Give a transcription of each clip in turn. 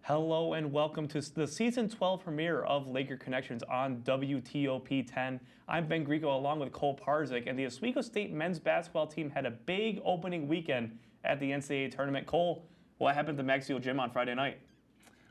Hello and welcome to the Season 12 premiere of Laker Connections on WTOP 10. I'm Ben Grieco along with Cole Parzik, and the Oswego State men's basketball team had a big opening weekend at the NCAA tournament. Cole, what happened at the Maxfield Gym on Friday night?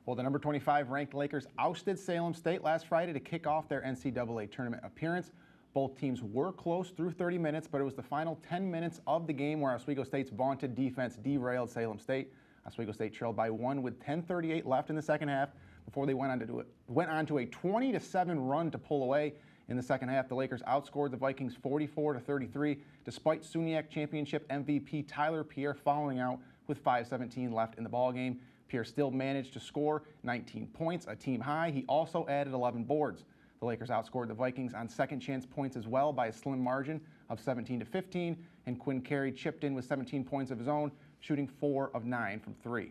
Well, the number 25 ranked Lakers ousted Salem State last Friday to kick off their NCAA tournament appearance. Both teams were close through 30 minutes, but it was the final 10 minutes of the game where Oswego State's vaunted defense derailed Salem State. Oswego State trailed by 1 with 10:38 left in the second half before they went on to a 20-7 run to pull away. In the second half, the Lakers outscored the Vikings 44-33, despite SUNYAC championship MVP Tyler Pierre fouling out with 5:17 left in the ballgame. Pierre still managed to score 19 points, a team high. He also added 11 boards. The Lakers outscored the Vikings on second chance points as well by a slim margin of 17-15, and Quinn Carey chipped in with 17 points of his own, shooting 4 of 9 from 3.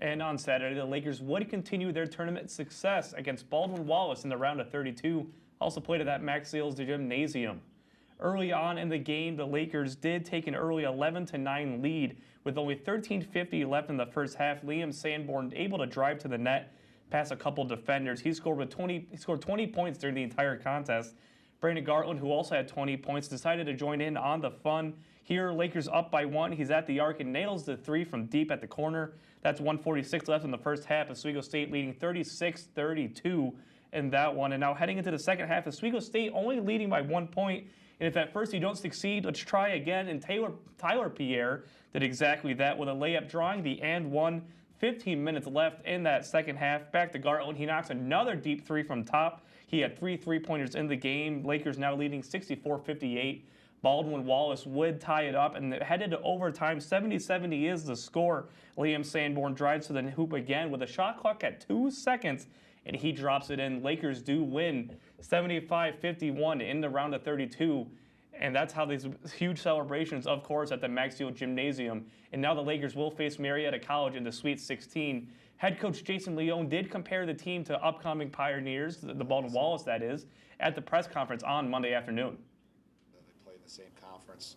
And on Saturday, the Lakers would continue their tournament success against Baldwin Wallace in the round of 32, also played at that Max Seals Gymnasium. Early on in the game, the Lakers did take an early 11-9 lead with only 13:50 left in the first half. Liam Sanborn able to drive to the net past a couple defenders. He scored 20 points during the entire contest. Brandon Gartland, who also had 20 points, decided to join in on the fun. Here, Lakers up by 1. He's at the arc and nails the 3 from deep at the corner. That's 1:46 left in the first half. Oswego State leading 36-32 in that one. And now heading into the second half, Oswego State only leading by 1 point. And if at first you don't succeed, let's try again. And Tyler Pierre did exactly that with a layup, drawing the and one. 15 minutes left in that second half. Back to Gartland. He knocks another deep 3 from top. He had 3 3-pointers in the game. Lakers now leading 64-58. Baldwin Wallace would tie it up and headed to overtime. 70-70 is the score. Liam Sanborn drives to the hoop again with a shot clock at 2 seconds, and he drops it in. Lakers do win 75-51 in the round of 32. And that's how these huge celebrations, of course, at the Maxfield Gymnasium. And now the Lakers will face Marietta College in the Sweet 16. Head coach Jason Leone did compare the team to upcoming Pioneers, the Baldwin Wallace that is, at the press conference on Monday afternoon. They play in the same conference.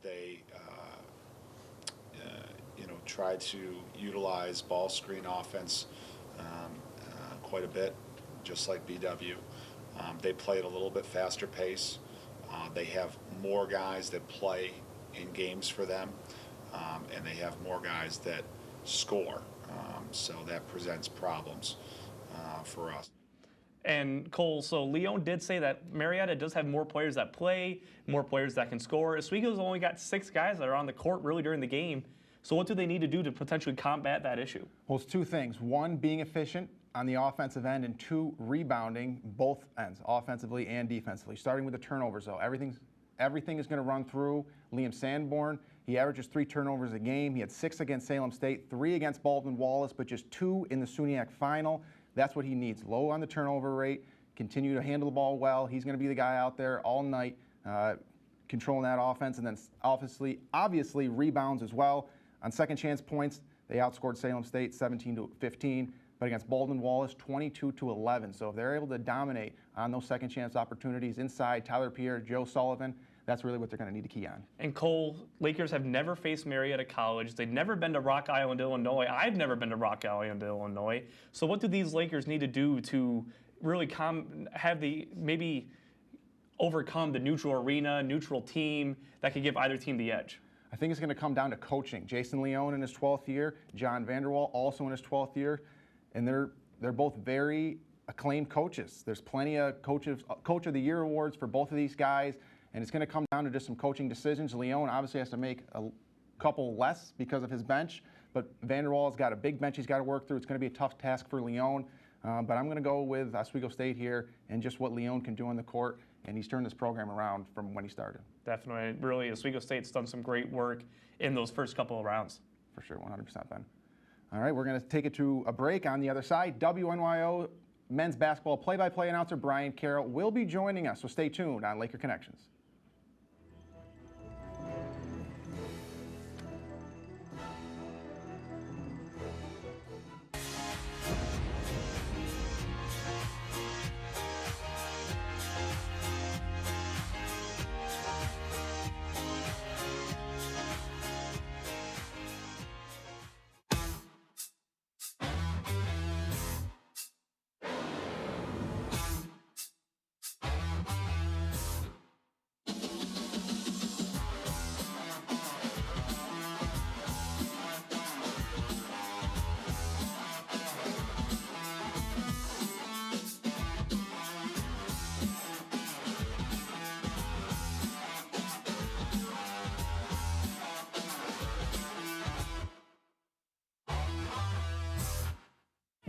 They, try to utilize ball screen offense quite a bit, just like BW. They play at a little bit faster pace. They have more guys that play in games for them, and they have more guys that score. So that presents problems for us. And Cole, so Leone did say that Marietta does have more players that play, more players that can score. Oswego's only got 6 guys that are on the court really during the game. So what do they need to do to potentially combat that issue? Well, it's 2 things. 1, being efficient on the offensive end, and 2, rebounding both ends, offensively and defensively. Starting with the turnovers, though. Everything is going to run through Liam Sanborn. He averages 3 turnovers a game. He had 6 against Salem State, 3 against Baldwin Wallace, but just 2 in the SUNYAC final. That's what he needs. Low on the turnover rate, continue to handle the ball well. He's going to be the guy out there all night controlling that offense, and then obviously rebounds as well. On second chance points, they outscored Salem State 17-15, but against Baldwin Wallace 22-11. So if they're able to dominate on those second chance opportunities inside, Tyler Pierre, Joe Sullivan, that's really what they're going to need to key on. And Cole, Lakers have never faced Marietta College. They've never been to Rock Island, Illinois. I've never been to Rock Island, Illinois. So what do these Lakers need to do to really maybe overcome the neutral arena, neutral team that could give either team the edge? I think it's going to come down to coaching. Jason Leone in his 12th year, John Vanderwall also in his 12th year, and they're both very acclaimed coaches. There's plenty of Coach of the Year awards for both of these guys, and it's going to come down to just some coaching decisions. Leone obviously has to make a couple less because of his bench, but Vanderwall's got a big bench he's got to work through. It's going to be a tough task for Leone, but I'm going to go with Oswego State here and just what Leone can do on the court, and he's turned this program around from when he started. Definitely. Really, Oswego State's done some great work in those first couple of rounds. For sure, 100%, Ben. All right, we're going to take it to a break. On the other side, WNYO men's basketball play-by-play announcer Brian Carroll will be joining us, so stay tuned on Laker Connections.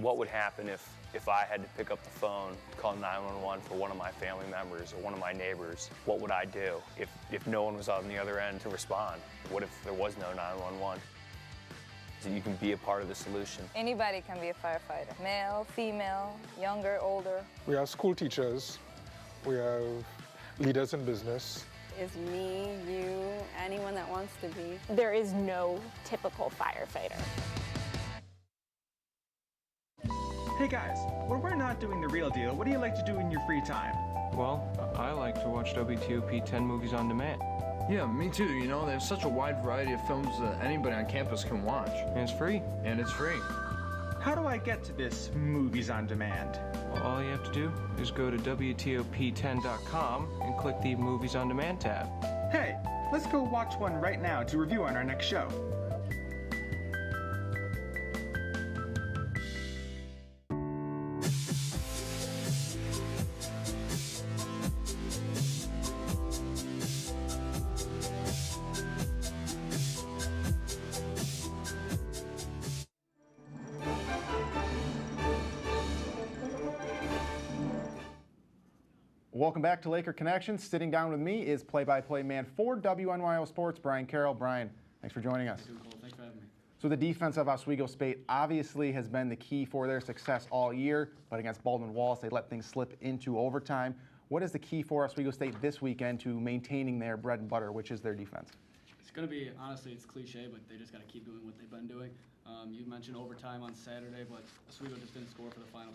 what would happen if I had to pick up the phone, call 911 for one of my family members or one of my neighbors? What would I do if no one was on the other end to respond? What if there was no 911? So you can be a part of the solution. Anybody can be a firefighter. Male, female, younger, older. We have school teachers. We have leaders in business. Is me, you, anyone that wants to be. There is no typical firefighter. Hey guys, when we're not doing the real deal, what do you like to do in your free time? Well, I like to watch WTOP 10 movies on demand. Yeah, me too. You know, there's such a wide variety of films that anybody on campus can watch. And it's free. And it's free. How do I get to this movies on demand? Well, all you have to do is go to WTOP10.com and click the Movies on Demand tab. Hey, let's go watch one right now to review on our next show. Welcome back to Laker Connection. Sitting down with me is play-by-play man for WNYO Sports, Brian Carroll. Brian, thanks for joining us. Thanks for having me. So the defense of Oswego State obviously has been the key for their success all year, but against Baldwin-Wallace, they let things slip into overtime. What is the key for Oswego State this weekend to maintaining their bread and butter, which is their defense? It's going to be, honestly, it's cliche, but they just got to keep doing what they've been doing. You mentioned overtime on Saturday, but Oswego just didn't score for the final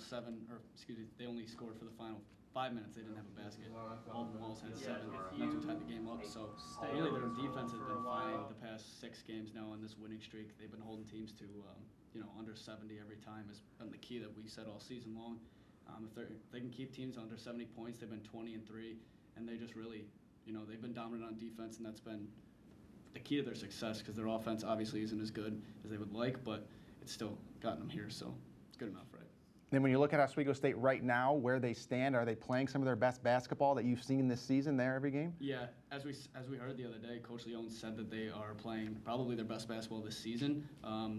they only scored for the final 5 minutes. They didn't have a basket. Baldwin-Wallace had 7. That's what tied the game up. So really, their defense has been fine the past 6 games now on this winning streak. They've been holding teams to under 70 every time has been the key that we said all season long. If they can keep teams under 70 points, they've been 20-3, and they just really, they've been dominant on defense, and that's been the key to their success because their offense obviously isn't as good as they would like, but it's still gotten them here, so it's good enough, right? Then when you look at Oswego State right now, where they stand, are they playing some of their best basketball that you've seen this season there every game? Yeah, as we heard the other day, Coach Leone said that they are playing probably their best basketball this season.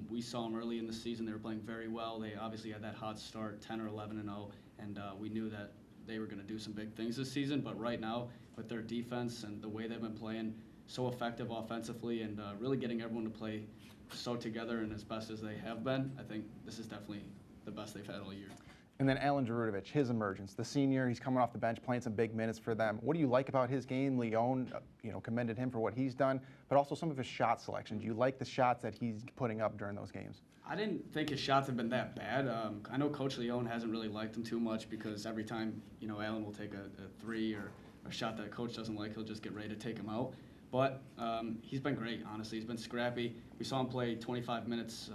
We saw them early in the season. They were playing very well. They obviously had that hot start, 10 or 11-0, and we knew that they were going to do some big things this season. But right now, with their defense and the way they've been playing, so effective offensively and really getting everyone to play so together and as best as they have been, I think this is definitely the best they've had all year. And then Alan Jarudovic, his emergence, the senior, he's coming off the bench, playing some big minutes for them. What do you like about his game? Leone, commended him for what he's done, but also some of his shot selection. Do you like the shots that he's putting up during those games? I didn't think his shots have been that bad. I know Coach Leone hasn't really liked him too much because every time, Alan will take a three or a shot that Coach doesn't like, he'll just get ready to take him out. But he's been great, honestly. He's been scrappy. We saw him play 25 minutes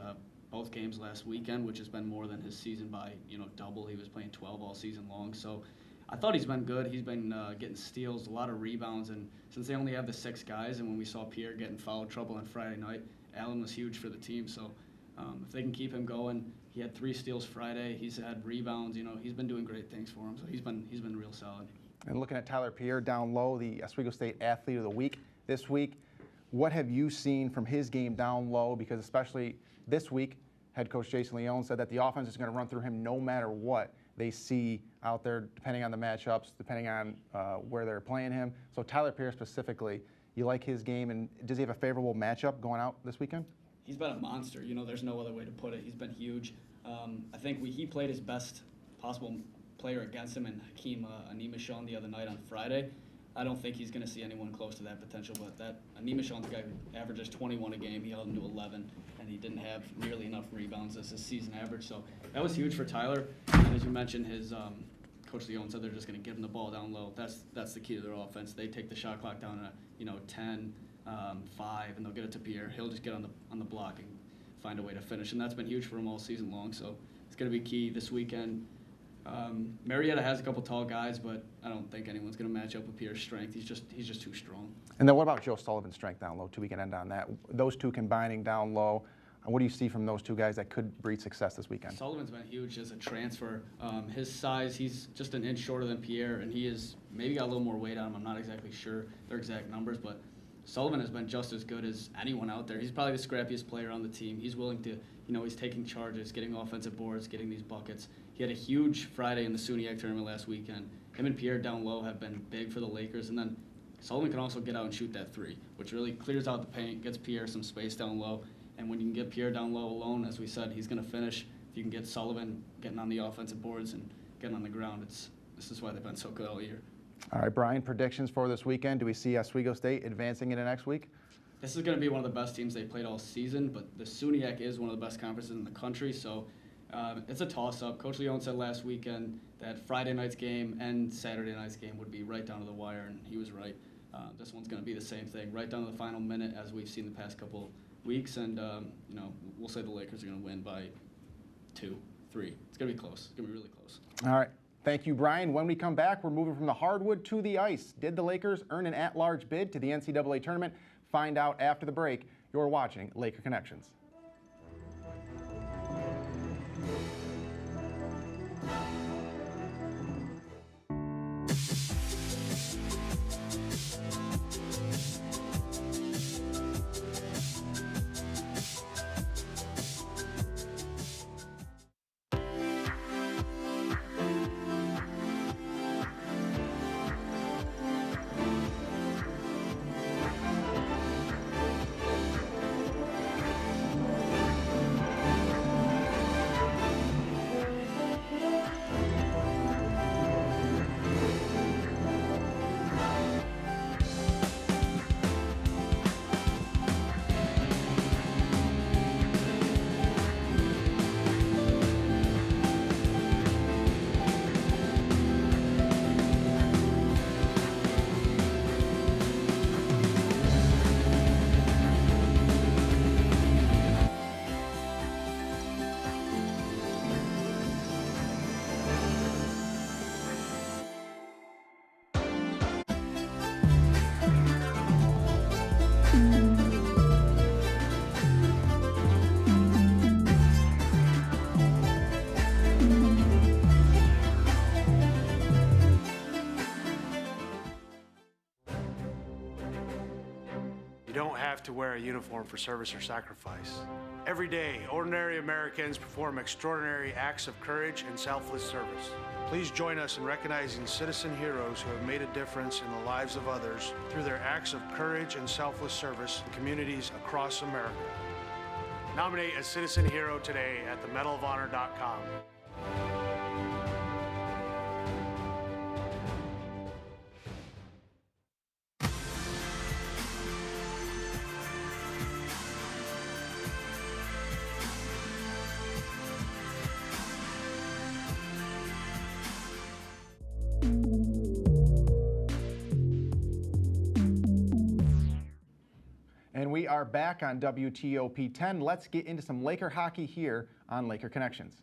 both games last weekend, which has been more than his season by, double. He was playing 12 all season long. So I thought he's been good. He's been getting steals, a lot of rebounds. And since they only have the 6 guys, and when we saw Pierre get in foul trouble on Friday night, Allen was huge for the team. So if they can keep him going, he had 3 steals Friday. He's had rebounds. He's been doing great things for him. So he's been real solid. And looking at Tyler Pierre down low, the Oswego State Athlete of the Week this week, what have you seen from his game down low? Because especially this week, head coach Jason Leone said that the offense is going to run through him no matter what they see out there, depending on the matchups, depending on where they're playing him. So Tyler Pierre specifically, you like his game, and does he have a favorable matchup going out this weekend? He's been a monster. There's no other way to put it. He's been huge. I think he played his best possible player against him in Hakeem Animashon the other night on Friday. I don't think he's going to see anyone close to that potential, but that Animashon's guy who averages 21 a game, he held him to 11, and he didn't have nearly enough rebounds as his season average. So that was huge for Tyler. And as you mentioned, his Coach Leone said they're just going to give him the ball down low. That's the key to their offense. They take the shot clock down to 10, 5, and they'll get it to Pierre. He'll just get on the block and find a way to finish, and that's been huge for him all season long. So it's going to be key this weekend. Marietta has a couple tall guys, but I don't think anyone's going to match up with Pierre's strength. He's just too strong. And then what about Joe Sullivan's strength down low, too? We can end on that. Those two combining down low, what do you see from those two guys that could breed success this weekend? Sullivan's been huge as a transfer. His size, he's just an inch shorter than Pierre, and he is maybe got a little more weight on him. I'm not exactly sure their exact numbers, but Sullivan has been just as good as anyone out there. He's probably the scrappiest player on the team. He's willing to, he's taking charges, getting offensive boards, getting these buckets. He had a huge Friday in the SUNYAC tournament last weekend. Him and Pierre down low have been big for the Lakers. And then Sullivan can also get out and shoot that three, which really clears out the paint, gets Pierre some space down low. And when you can get Pierre down low alone, as we said, he's going to finish. If you can get Sullivan getting on the offensive boards and getting on the ground, this is why they've been so good all year. All right, Brian, predictions for this weekend. Do we see Oswego State advancing into next week? This is going to be one of the best teams they played all season, but the SUNYAC is one of the best conferences in the country, so it's a toss-up. Coach Leone said last weekend that Friday night's game and Saturday night's game would be right down to the wire, and he was right. This one's going to be the same thing, right down to the final minute, as we've seen the past couple weeks, and we'll say the Lakers are going to win by 2, 3. It's going to be close. It's going to be really close. All right. Thank you, Brian. When we come back, we're moving from the hardwood to the ice. Did the Lakers earn an at-large bid to the NCAA tournament? Find out after the break. You're watching Laker Connections. You don't have to wear a uniform for service or sacrifice. Every day, ordinary Americans perform extraordinary acts of courage and selfless service. Please join us in recognizing citizen heroes who have made a difference in the lives of others through their acts of courage and selfless service in communities across America. Nominate a citizen hero today at themedalofhonor.com. And we are back on WTOP 10. Let's get into some Laker hockey here on Laker Connections.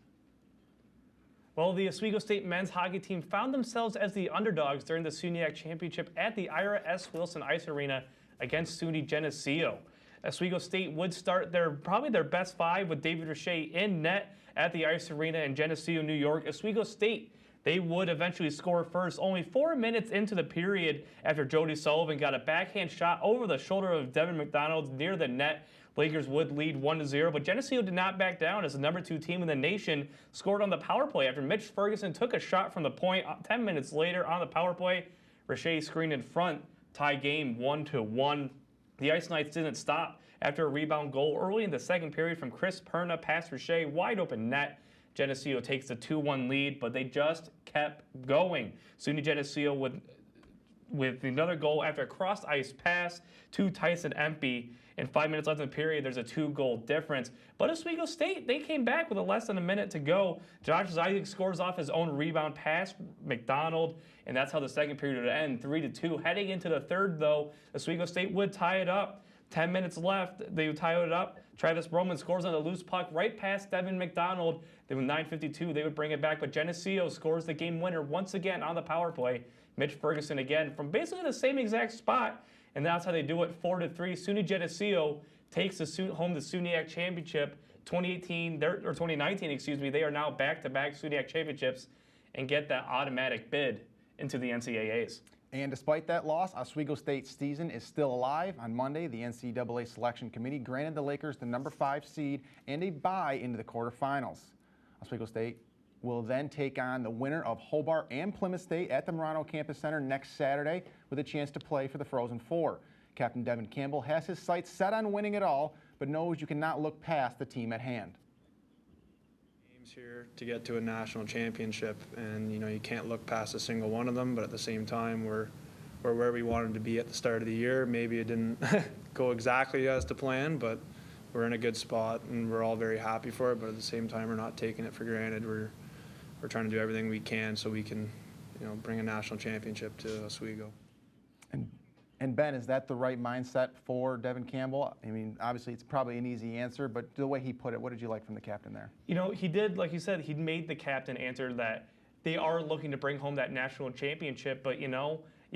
Well, the Oswego State men's hockey team found themselves as the underdogs during the SUNYAC championship at the Ira S. Wilson Ice Arena against SUNY Geneseo. Oswego State would start probably their best five with David Richey in net at the Ice Arena in Geneseo, New York. Oswego State, they would eventually score first only 4 minutes into the period after Jody Sullivan got a backhand shot over the shoulder of Devin McDonald near the net. Lakers would lead 1-0, but Geneseo did not back down as the number 2 team in the nation scored on the power play after Mitch Ferguson took a shot from the point 10 minutes later on the power play. Richey screened in front, tie game 1-1. The Ice Knights didn't stop after a rebound goal early in the second period from Chris Perna past Richey, wide open net. Geneseo takes the 2-1 lead, but they just kept going. SUNY Geneseo with another goal after a cross-ice pass to Tyson Empey. In 5 minutes left in the period, there's a 2-goal difference. But Oswego State, they came back with less than a minute to go. Josh Isaac scores off his own rebound pass, McDonald, and that's how the second period would end, 3-2. Heading into the third, though, Oswego State would tie it up. 10 minutes left, they would tie it up. Travis Roman scores on a loose puck right past Devin McDonald. Then with 9:52, they would bring it back, but Geneseo scores the game winner once again on the power play. Mitch Ferguson again from basically the same exact spot, and that's how they do it, 4-3. SUNY Geneseo takes home the SUNYAC championship 2019, excuse me. They are now back-to-back SUNYAC championships and get that automatic bid into the NCAAs. And despite that loss, Oswego State's season is still alive. On Monday, the NCAA Selection Committee granted the Lakers the number 5 seed and a bye into the quarterfinals. Oswego State will then take on the winner of Hobart and Plymouth State at the Marano Campus Center next Saturday with a chance to play for the Frozen Four. Captain Devin Campbell has his sights set on winning it all, but knows you cannot look past the team at hand. Here to get to a national championship, and you can't look past a single one of them, but at the same time we're where we wanted to be at the start of the year. Maybe it didn't go exactly as to plan, but we're in a good spot and we're all very happy for it, but at the same time we're not taking it for granted. We're trying to do everything we can so we can bring a national championship to Oswego. And Ben, is that the right mindset for Devin Campbell? I mean, obviously it's probably an easy answer, but the way he put it, what did you like from the captain there? He did, like you said, he made the captain answer that they are looking to bring home that national championship, but you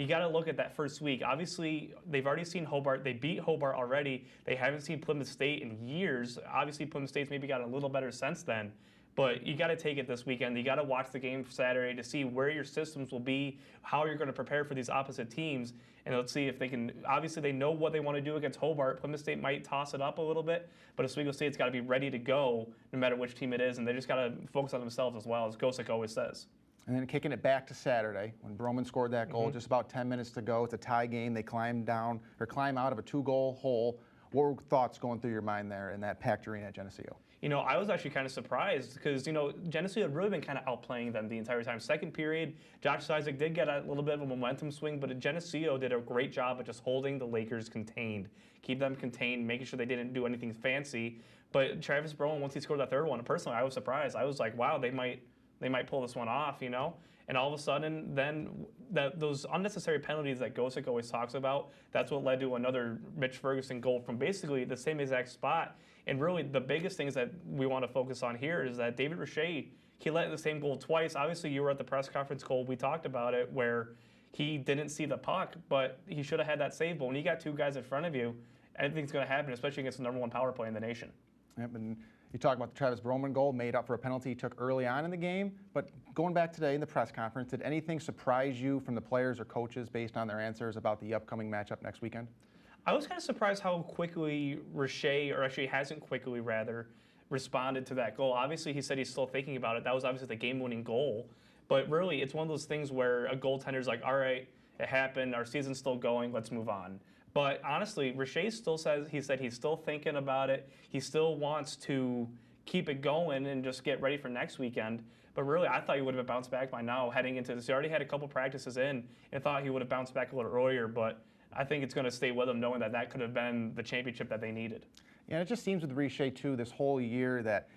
got to look at that first week. Obviously, they've already seen Hobart. They beat Hobart already. They haven't seen Plymouth State in years. Obviously, Plymouth State's maybe got a little better since then. But you got to take it this weekend. You got to watch the game Saturday to see where your systems will be, how you're going to prepare for these opposite teams, and let's see if they can. Obviously, they know what they want to do against Hobart. Plymouth State might toss it up a little bit, but Oswego State's got to be ready to go no matter which team it is, and they just got to focus on themselves as well, as Gosick always says. And then kicking it back to Saturday, when Broman scored that goal, just about 10 minutes to go. It's a tie game. They climb out of a 2-goal hole. What were thoughts going through your mind there in that packed arena at Geneseo? I was actually kind of surprised because, Geneseo had really been kind of outplaying them the entire time. Second period, Josh Isaac did get a little bit of a momentum swing, but Geneseo did a great job of just holding the Lakers contained, keep them contained, making sure they didn't do anything fancy. But Travis Broman, once he scored that third one, personally, I was surprised. I was like, wow, they might pull this one off, And all of a sudden, then those unnecessary penalties that Gosick always talks about, that's what led to another Mitch Ferguson goal from basically the same exact spot. And really, the biggest things that we want to focus on here is that David Richey, he let in the same goal twice. Obviously, you were at the press conference, Cole. We talked about it, where he didn't see the puck, but he should have had that save. But when you got two guys in front of you, anything's going to happen, especially against the #1 power play in the nation. Yep, and you talk about the Travis Broman goal made up for a penalty he took early on in the game. But going back today in the press conference, did anything surprise you from the players or coaches based on their answers about the upcoming matchup next weekend? I was kind of surprised how quickly Richey, or actually hasn't quickly rather, responded to that goal. Obviously, he said he's still thinking about it. That was obviously the game-winning goal. But really, it's one of those things where a goaltender's like, all right, it happened. Our season's still going. Let's move on. But honestly, Richey still said he's still thinking about it. He still wants to keep it going and just get ready for next weekend. But really, I thought he would have bounced back by now heading into this. He already had a couple practices in and thought he would have bounced back a little earlier. But I think it's going to stay with him knowing that could have been the championship that they needed. Yeah, and it just seems with Richey, too, this whole year that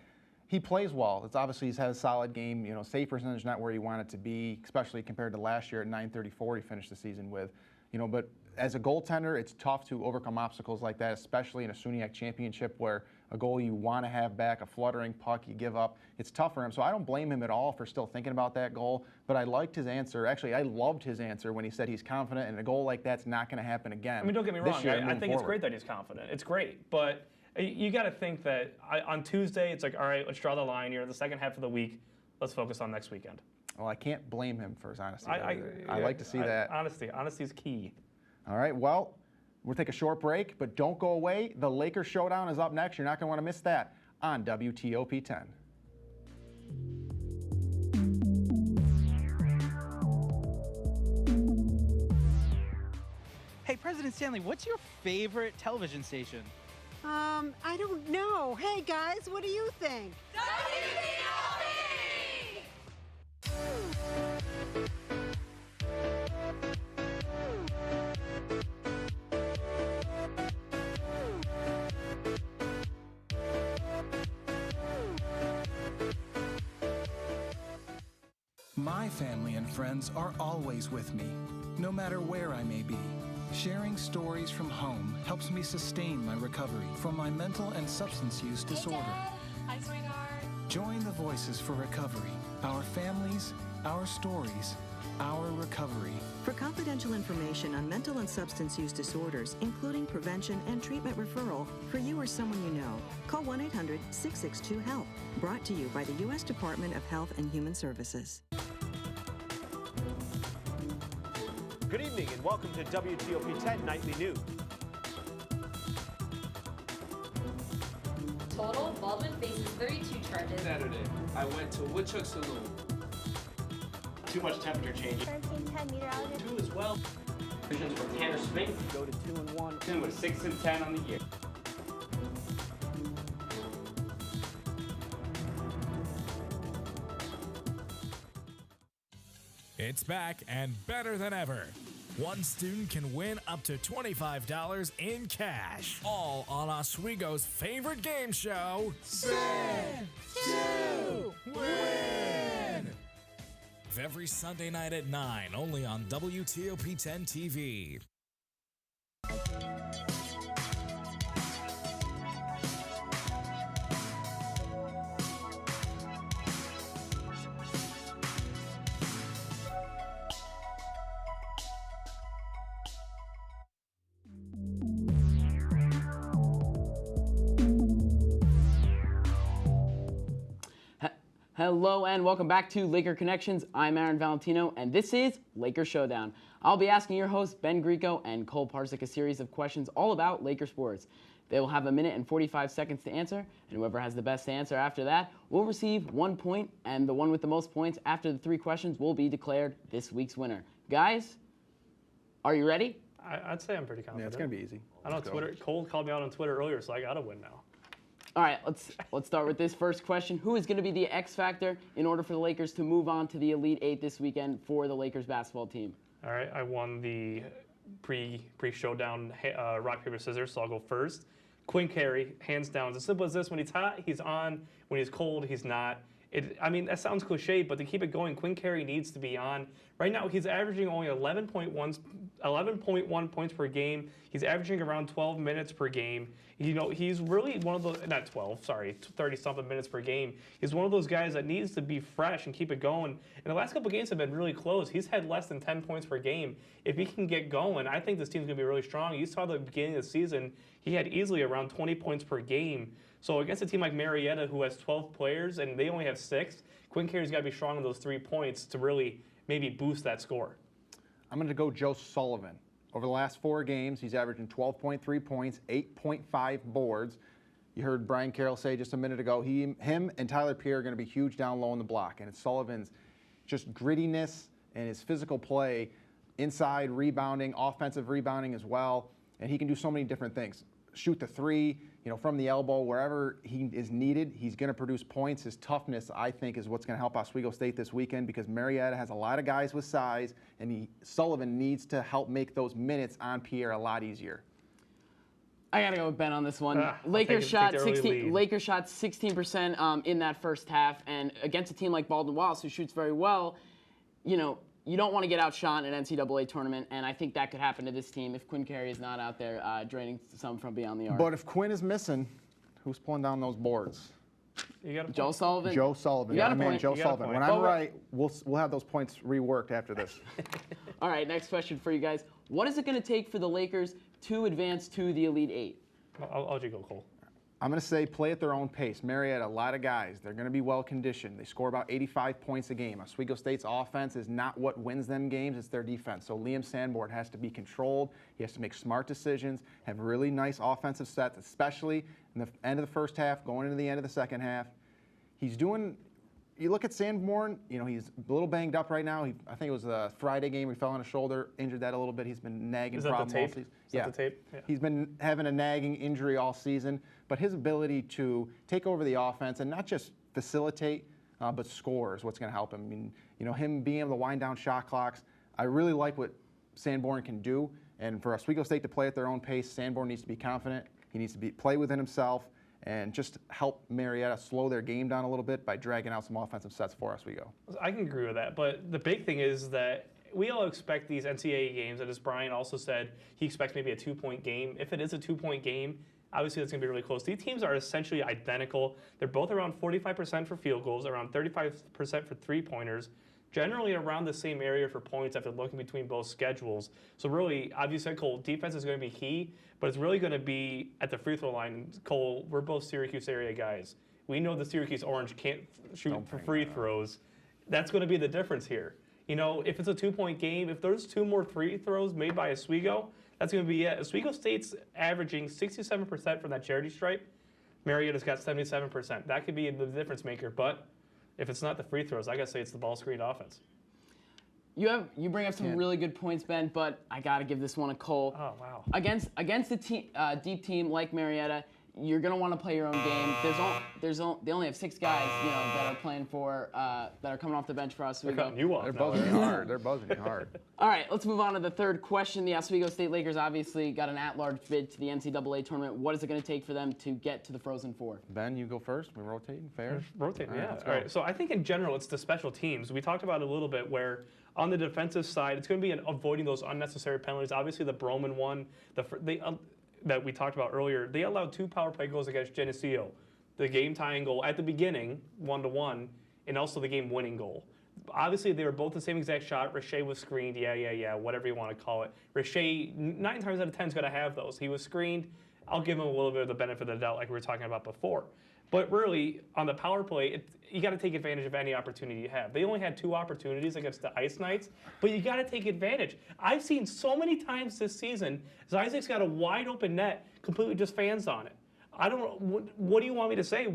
he plays well. It's obviously he's had a solid game. Save percentage not where you want it to be, especially compared to last year at .934 he finished the season with. But as a goaltender, it's tough to overcome obstacles like that, especially in a SUNYAC championship where a goal you want to have back, a fluttering puck you give up. It's tough for him. So I don't blame him at all for still thinking about that goal. But I liked his answer. Actually, I loved his answer when he said he's confident and a goal like that's not going to happen again. I mean, don't get me wrong. I think it's great that he's confident. It's great. But you got to think that on Tuesday, it's like, all right, let's draw the line here. The second half of the week, let's focus on next weekend. Well, I can't blame him for his honesty. I like to see that. Honesty is key. All right, well, we'll take a short break, but don't go away. The Lakers Showdown is up next. You're not going to want to miss that on WTOP 10. Hey, President Stanley, what's your favorite television station? I don't know. Hey, guys, what do you think? WTOP! My family and friends are always with me, no matter where I may be. Sharing stories from home helps me sustain my recovery from my mental and substance use disorder. Hi, sweetheart. Join the Voices for Recovery. Our families, our stories, our recovery. For confidential information on mental and substance use disorders, including prevention and treatment referral for you or someone you know, call 1-800-662-HELP. Brought to you by the U.S. Department of Health and Human Services. Good evening and welcome to WTOP 10 Nightly News. Total, Baldwin faces 32 charges. Saturday, I went to Woodchuck Saloon. Too much temperature change. 1310 meteorologist. 2 as well. Visions for Tanner Smith. Go to 2-1. Tim with 6 and 10 on the year. It's back and better than ever. One student can win up to $25 in cash. All on Oswego's favorite game show, Send to Win! Every Sunday night at 9, only on WTOP 10 TV. Hello and welcome back to Laker Connections. I'm Aaron Valentino and this is Laker Showdown. I'll be asking your hosts Ben Greco and Cole Parsick a series of questions all about Laker sports. They will have 1 minute and 45 seconds to answer, and whoever has the best answer after that will receive 1 point, and the one with the most points after the 3 questions will be declared this week's winner. Guys, are you ready? I'd say I'm pretty confident. Yeah, it's going to be easy. I know Twitter. Cole called me out on Twitter earlier, so I got to win now. All right, let's start with this first question. Who is going to be the X factor in order for the Lakers to move on to the Elite Eight this weekend for the Lakers basketball team? All right, I won the pre-showdown rock, paper, scissors, so I'll go first. Quinn Carey, hands down. It's as simple as this. When he's hot, he's on. When he's cold, he's not. I mean, that sounds cliche, but to keep it going, Quinn Carey needs to be on. Right now, he's averaging only 11.1 points per game. He's averaging around 12 minutes per game. You know, he's really one of the, not 12, sorry, 30-something minutes per game. He's one of those guys that needs to be fresh and keep it going. And the last couple games have been really close. He's had less than 10 points per game. If he can get going, I think this team's going to be really strong. You saw the beginning of the season, he had easily around 20 points per game. So against a team like Marietta, who has 12 players and they only have 6, Quinn Carey's got to be strong on those 3 points to really maybe boost that score. I'm going to go Joe Sullivan. Over the last 4 games, he's averaging 12.3 points, 8.5 boards. You heard Brian Carroll say just a minute ago, him and Tyler Pierre are going to be huge down low in the block. And it's Sullivan's just grittiness and his physical play, inside rebounding, offensive rebounding as well. And he can do so many different things. Shoot the 3, you know, from the elbow, wherever he is needed, he's going to produce points. His toughness, I think, is what's going to help Oswego State this weekend because Marietta has a lot of guys with size, and Sullivan needs to help make those minutes on Pierre a lot easier. I got to go with Ben on this one. Lakers shot 16% in that first half, and against a team like Baldwin Wallace, who shoots very well, you know, you don't want to get outshot in an NCAA tournament, and I think that could happen to this team if Quinn Carey is not out there draining some from beyond the arc. But if Quinn is missing, who's pulling down those boards? You got Joe Sullivan. Joe Sullivan. Yeah, man, Joe Sullivan. When I'm right, we'll have those points reworked after this. All right, next question for you guys. What is it going to take for the Lakers to advance to the Elite Eight? I'll let you go, Cole. I'm going to say play at their own pace. Marietta, a lot of guys. They're going to be well-conditioned. They score about 85 points a game. Oswego State's offense is not what wins them games. It's their defense. So Liam Sanborn has to be controlled. He has to make smart decisions, have really nice offensive sets, especially in the end of the first half, going into the end of the second half. He's doing – you look at Sanborn, you know, he's a little banged up right now. I think it was the Friday game where he fell on his shoulder, injured that a little bit. He's been nagging problems all season. Is that the tape? Yeah. He's been having a nagging injury all season. But his ability to take over the offense and not just facilitate, but score is what's going to help him. I mean, you know, him being able to wind down shot clocks, I really like what Sanborn can do. And for Oswego State to play at their own pace, Sanborn needs to be confident. He needs to play within himself and just help Marietta slow their game down a little bit by dragging out some offensive sets for Oswego. I can agree with that, but the big thing is that we all expect these NCAA games, and as Brian also said, he expects maybe a 2-point game. If it is a 2-point game, obviously that's going to be really close. These teams are essentially identical. They're both around 45% for field goals, around 35% for three-pointers, generally around the same area for points after looking between both schedules. So really, obviously, Cole, defense is going to be key, but it's really going to be at the free throw line. Cole, we're both Syracuse area guys. We know the Syracuse Orange can't shoot for free throws. That's going to be the difference here. You know, if it's a 2-point game, if there's 2 more free throws made by Oswego, that's going to be it. Oswego State's averaging 67% from that charity stripe. Marietta's got 77%. That could be the difference maker, but if it's not the free throws, I got to say it's the ball screen offense. You bring up some really good points, Ben, but I got to give this one a Cole. Oh, wow. Against a deep team like Marietta, you're going to want to play your own game. They only have 6 guys, that are playing for, that are coming off the bench for Oswego. They're cutting you off. They're buzzing hard. They're buzzing hard. All right, let's move on to the third question. The Oswego State Lakers obviously got an at-large bid to the NCAA tournament. What is it going to take for them to get to the Frozen Four? Ben, you go first. We're rotating. Fair? Rotating, yeah. Let's All right, so I think in general it's the special teams. We talked about it a little bit where on the defensive side, it's going to be avoiding those unnecessary penalties. Obviously, the Broman one, that we talked about earlier, they allowed 2 power play goals against Geneseo. The game-tying goal at the beginning, 1-1, and also the game-winning goal. Obviously, they were both the same exact shot. Richer was screened, whatever you want to call it. Richer, 9 times out of 10 is going to have those. He was screened. I'll give him a little bit of the benefit of the doubt like we were talking about before. But really, on the power play, you got to take advantage of any opportunity you have. They only had 2 opportunities against the Ice Knights, but you got to take advantage. I've seen so many times this season, Zizek's got a wide open net, completely just fans on it. I don't know, what do you want me to say?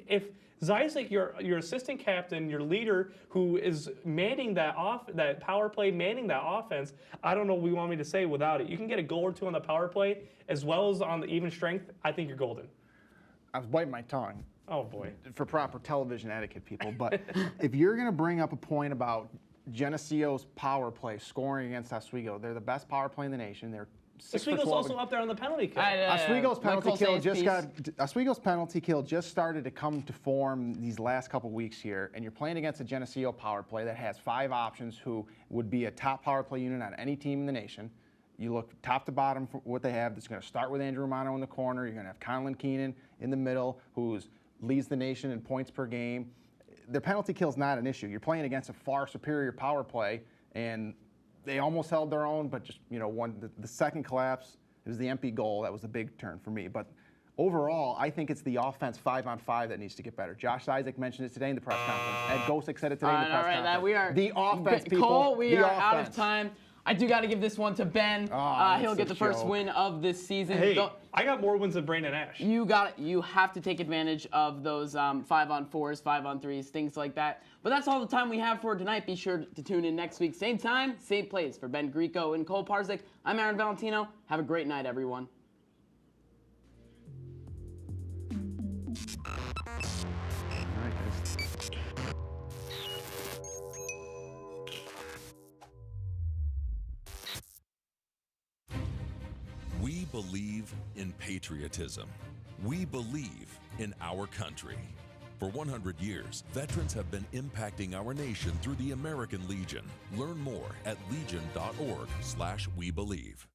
If Zizek, your assistant captain, your leader, who is manning that power play, manning that offense, I don't know what you want me to say without it. You can get a goal or 2 on the power play, as well as on the even strength, I think you're golden. I was biting my tongue. Oh, boy. For proper television etiquette, people. But if you're going to bring up a point about Geneseo's power play scoring against Oswego, they're the best power play in the nation. They're 6 for 12. Oswego's also up there on the penalty kill. Oswego's penalty kill just started to come to form these last couple weeks here, and you're playing against a Geneseo power play that has 5 options who would be a top power play unit on any team in the nation. You look top to bottom for what they have. It's going to start with Andrew Romano in the corner. You're going to have Conlon Keenan in the middle, who leads the nation in points per game. Their penalty kill is not an issue. You're playing against a far superior power play, and they almost held their own, but just the second collapse, it was the empty goal. That was the big turn for me. But overall, I think it's the offense 5-on-5 that needs to get better. Josh Isaac mentioned it today in the press conference. Ed Gosick said it today in the press conference. The offense, people. Cole, we are out of time. I do got to give this one to Ben. He'll get the first win of this season. Hey, I got more wins than Brandon Ash. You have to take advantage of those 5-on-4s, 5-on-3s, things like that. But that's all the time we have for tonight. Be sure to tune in next week. Same time, same place. For Ben Greco and Cole Parzik, I'm Aaron Valentino. Have a great night, everyone. We believe in patriotism. We believe in our country. For 100 years, veterans have been impacting our nation through the American Legion. Learn more at legion.org/webelieve.